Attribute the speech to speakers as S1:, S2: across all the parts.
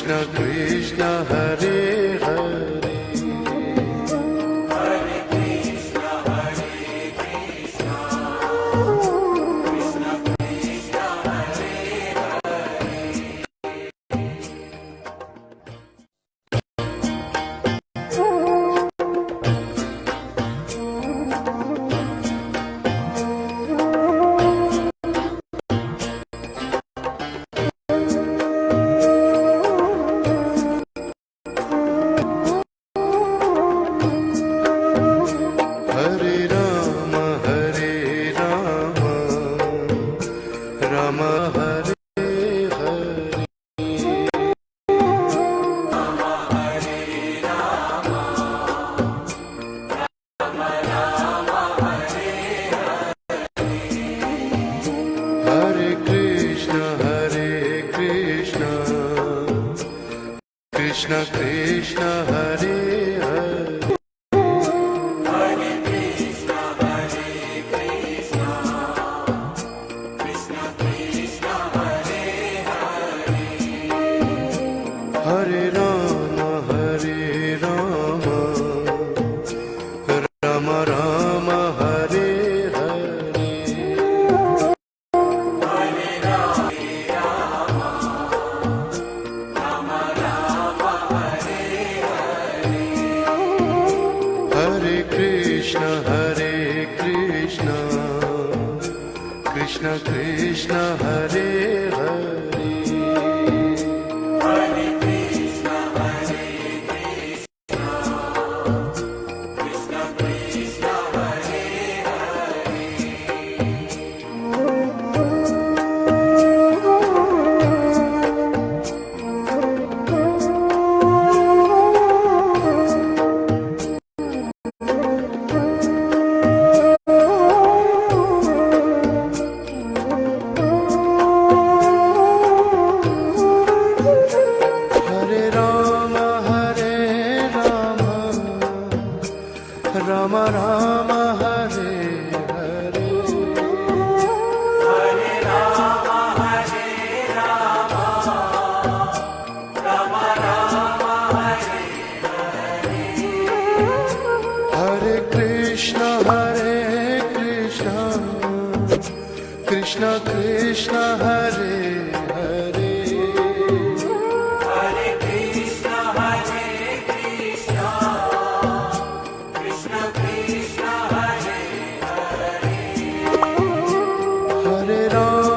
S1: Krishna Krishna Hare Hare
S2: Hare Krishna Hare Krishna Krishna Krishna Hare
S1: Hare Rama Hare Rama Rama Hare Hare Hare Krishna Krishna Krishna Hare Hare
S2: Hare Krishna Hare Krishna Krishna Krishna Hare
S1: Hare Rama Hare Rama Rama Rama Hare Hare Hare Krishna Krishna Krishna Hare Hare
S2: Hare Krishna Hare Krishna Krishna Krishna Hare
S1: Hare Rama Rama Rama Hare Hare
S2: Hare Rama Hare Rama Rama Rama Hare
S1: Hare Krishna Krishna Krishna Hare Hare
S2: Hare Krishna Hare Krishna Krishna Krishna Hare
S1: Hare Rama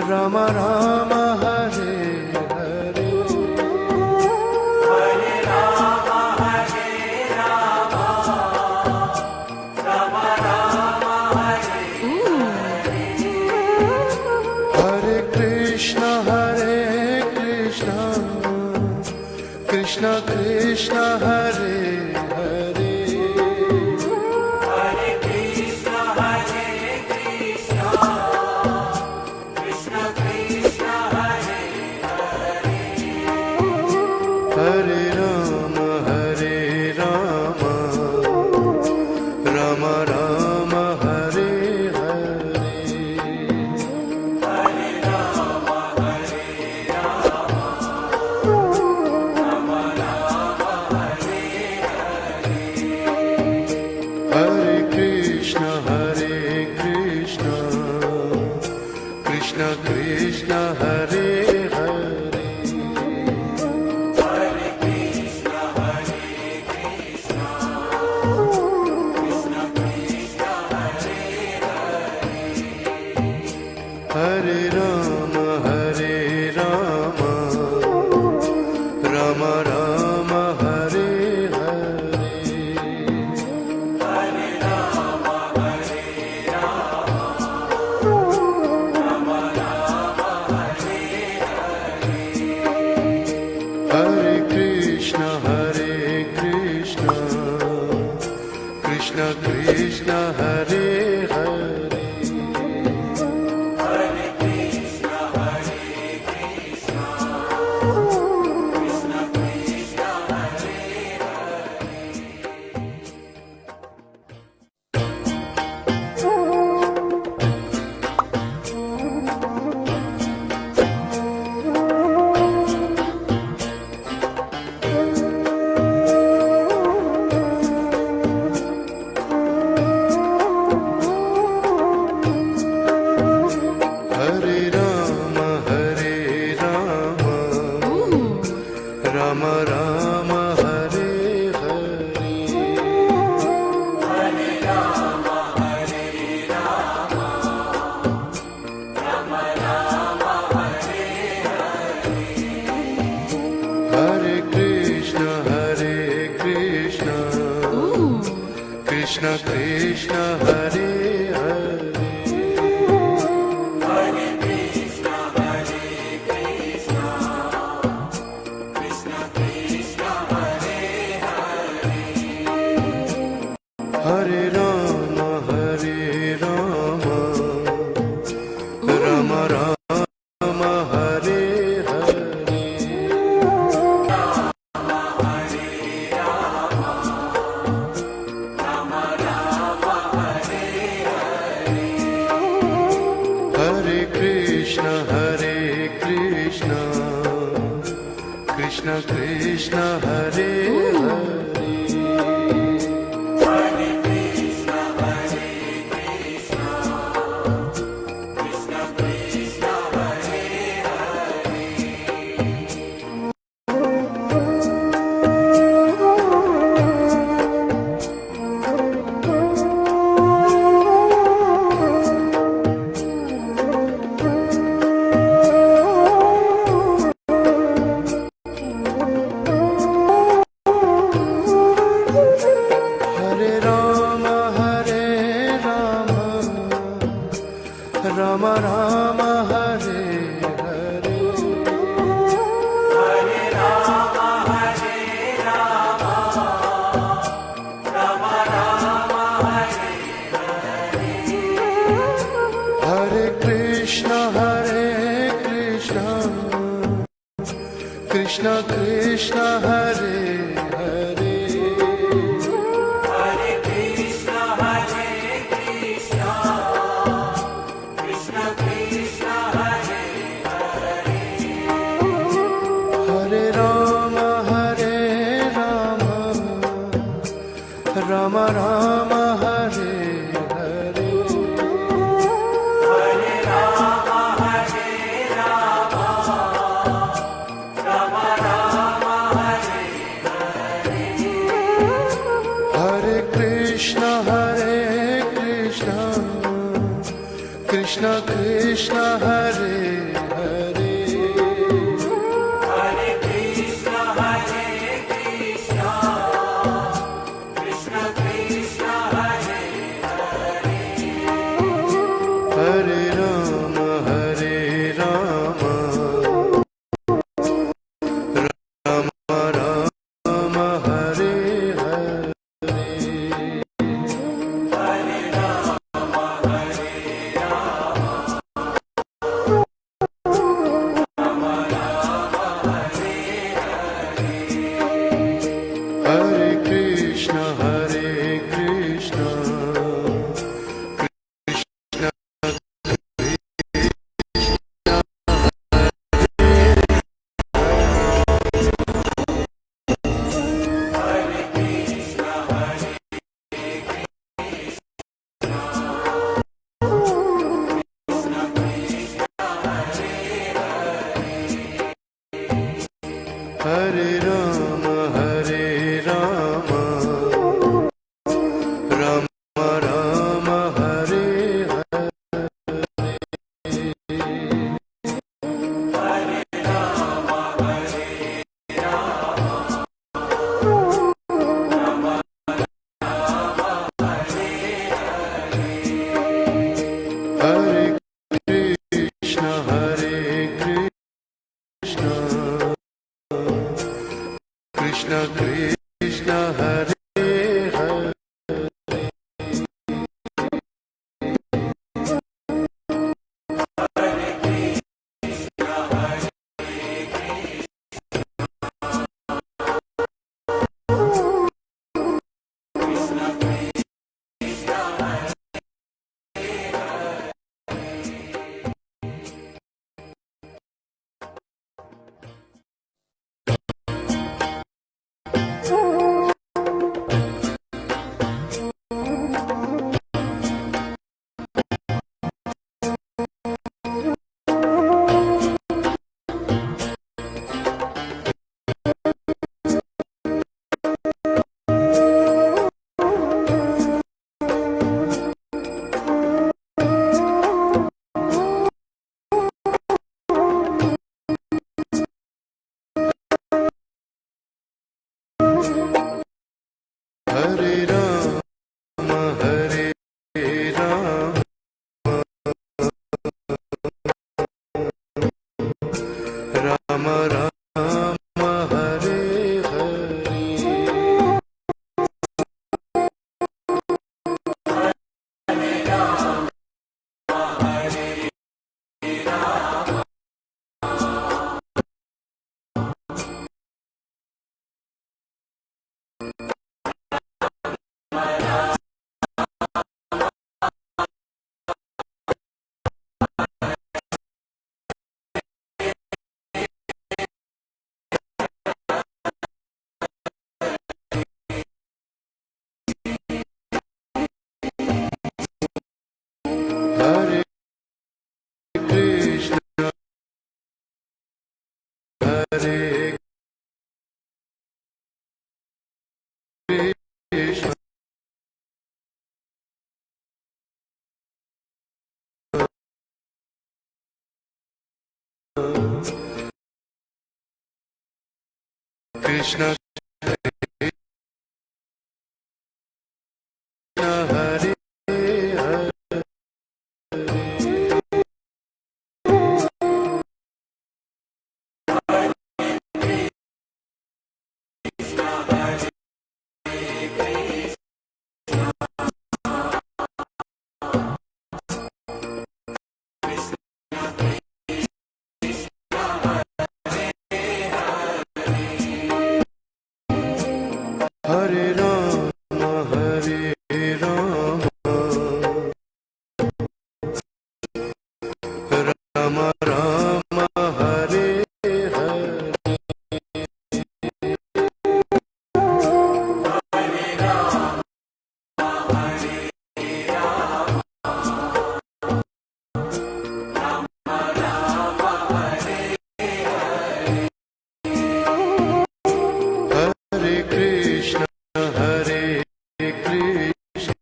S1: Rama Rama Hare Hare
S2: Hare Rama Hare Rama Rama Rama Hare
S1: Hare Krishna Krishna Krishna Hare Hare
S2: Hare Krishna Hare Krishna Krishna Krishna Hare
S1: Hare Rama Rama Rama Hare Hare
S2: Hare Rama Hare Rama Rama Rama Hare
S1: Hare Krishna Krishna Krishna Hare Hare
S2: Hare Krishna Hare Krishna Krishna Krishna Hare
S1: Hare Rama Rama Rama Hare Hare
S2: Hare Rama Hare Rama Rama Rama Hare
S1: Hare Krishna Krishna Krishna Hare Hare
S2: Hare Krishna
S1: Krishna Krishna Hare Hare
S2: Hare Krishna, Hare Krishna, Krishna Krishna, Hare Hare,
S1: Hare Ram Ram Ram Hare Hare Hare Krishna Krishna Krishna Hare Hare
S2: Hare Krishna, Hare Krishna, Krishna Krishna, Hare Hare.
S1: Hare Ram Ram Ram Hare Hare
S2: Hare Rama, Hare Rama, Rama Rama, Hare
S1: Hare Krishna Krishna Krishna Hare Hare
S2: Hare Krishna, Hare Krishna, Krishna Krishna, Hare Hare.
S1: Hare Ram Ram Ram Hare Hare
S2: Hare Rama, Hare Rama, Rama Rama, Hare
S1: Hare Krishna Krishna Krishna Hare Hare
S2: Hare Krishna, Hare Krishna, Krishna Krishna, Hare Hare.
S1: Hare Ram Ram Hare Hare
S2: Hare Rama, Hare Rama, Rama Rama, Hare Hare.
S1: Hare Krishna Krishna
S2: Hare Krishna, Hare
S1: Hare Ram Ram Ram Hare Hare
S2: Hare Rama, Hare Rama, Rama Rama, Hare Hare.
S1: Hare Krishna Krishna Krishna Hare Hare Krishna Krishna Hare Hare Hare Rama Hare Rama Rama Rama Hare Hare Hare Krishna Hare Krishna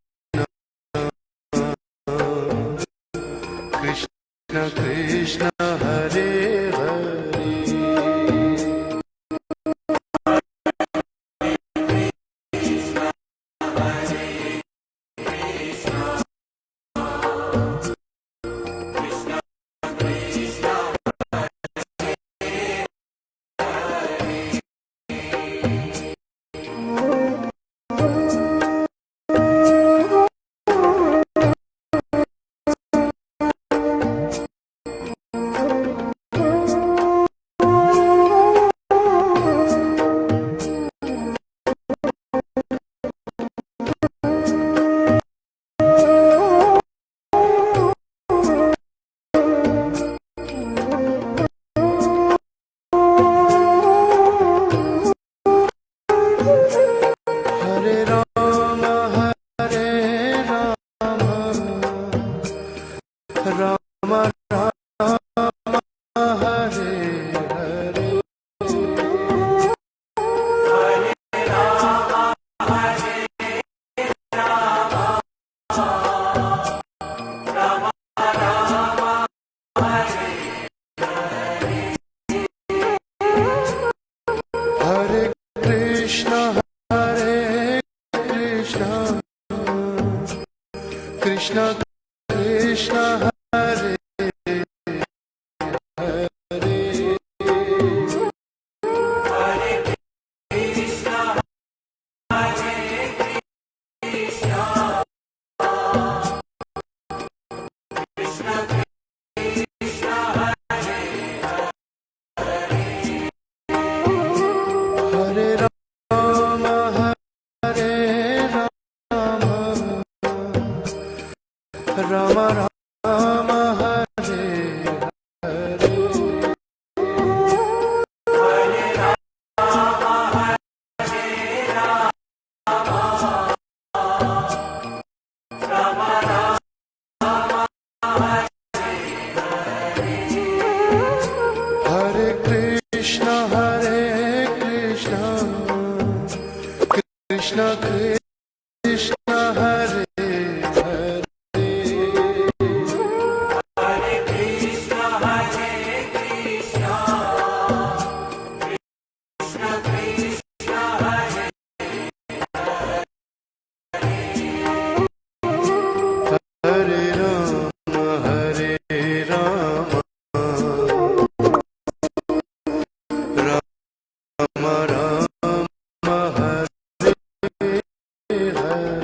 S1: Krishna Krishna Hare Hare Hare Rama Hare Rama Rama Rama Hare Hare Hare Krishna Hare Krishna Krishna Krishna Hare Hare Hare Rama Hare Rama Rama Rama Hare Hare Hare Krishna Hare Krishna Krishna Krishna Hare Hare Hare Rama Hare Rama Rama Rama Hare Hare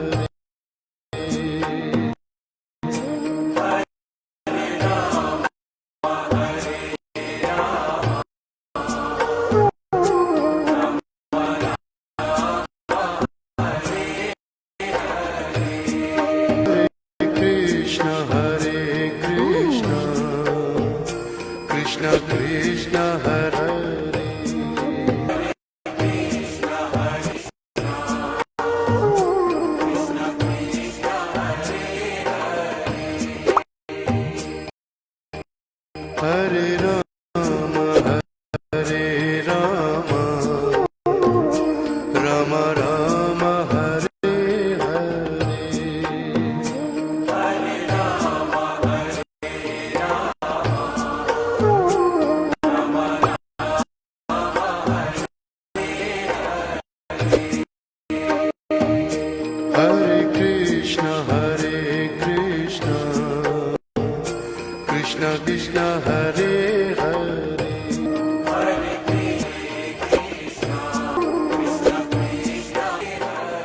S1: Krishna Hare Krishna Krishna Krishna Hare Hare Rama Hare Hare Hare
S2: Hare Krishna, Krishna Krishna,
S1: Hare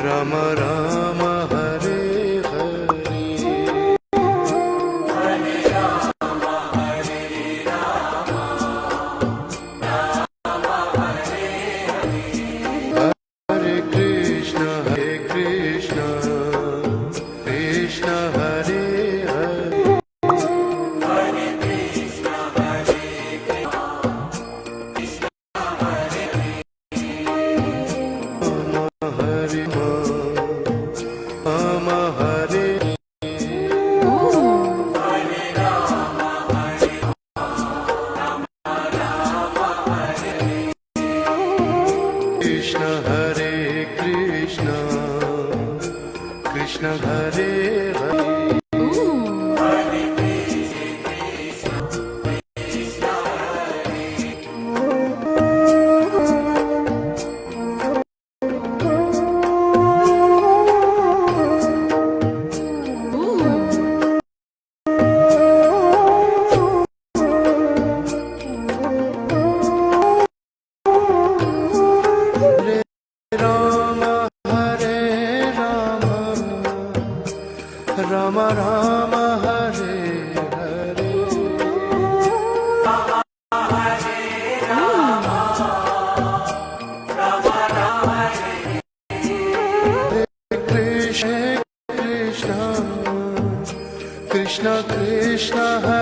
S1: Rama Rama Rama Hare Hare
S2: Hare Rama, Hare Rama, Rama Hare Hare,
S1: Hare Krishna Krishna Hare Hare
S2: Hare Krishna, Hare Krishna, Krishna Hare Hare,
S1: Hare Rama Hare
S2: Hare Rama, Hare Rama, Rama Hare Hare,
S1: Krishna Hare Krishna Krishna Hare Hare
S2: Hare Krishna, Krishna Hare,
S1: Rama Hare Rama Rama Rama Hare Hare Krishna Krishna Krishna Krishna Hare